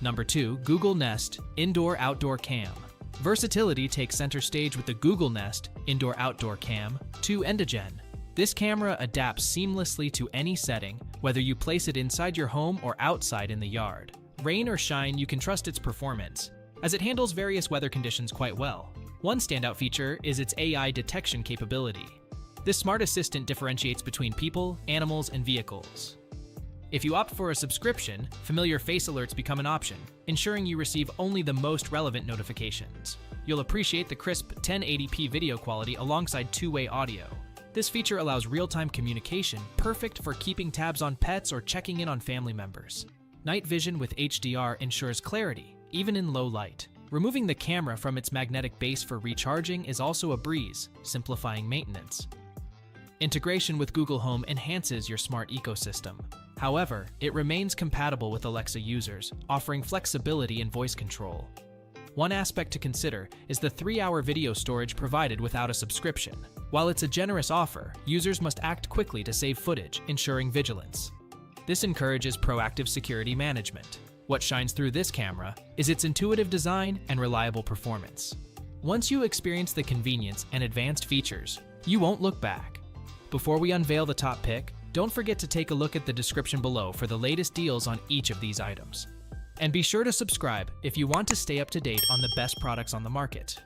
Number 2. Google Nest Indoor-Outdoor Cam. Versatility takes center stage with the Google Nest Indoor-Outdoor Cam 2 Endogen. This camera adapts seamlessly to any setting, whether you place it inside your home or outside in the yard. Rain or shine, you can trust its performance, as it handles various weather conditions quite well. One standout feature is its AI detection capability. This smart assistant differentiates between people, animals, and vehicles. If you opt for a subscription, familiar face alerts become an option, ensuring you receive only the most relevant notifications. You'll appreciate the crisp 1080p video quality alongside two-way audio. This feature allows real-time communication, perfect for keeping tabs on pets or checking in on family members. Night vision with HDR ensures clarity, even in low light. Removing the camera from its magnetic base for recharging is also a breeze, simplifying maintenance. Integration with Google Home enhances your smart ecosystem. However, it remains compatible with Alexa users, offering flexibility and voice control. One aspect to consider is the 3-hour video storage provided without a subscription. While it's a generous offer, users must act quickly to save footage, ensuring vigilance. This encourages proactive security management. What shines through this camera is its intuitive design and reliable performance. Once you experience the convenience and advanced features, you won't look back. Before we unveil the top pick, don't forget to take a look at the description below for the latest deals on each of these items. And be sure to subscribe if you want to stay up to date on the best products on the market.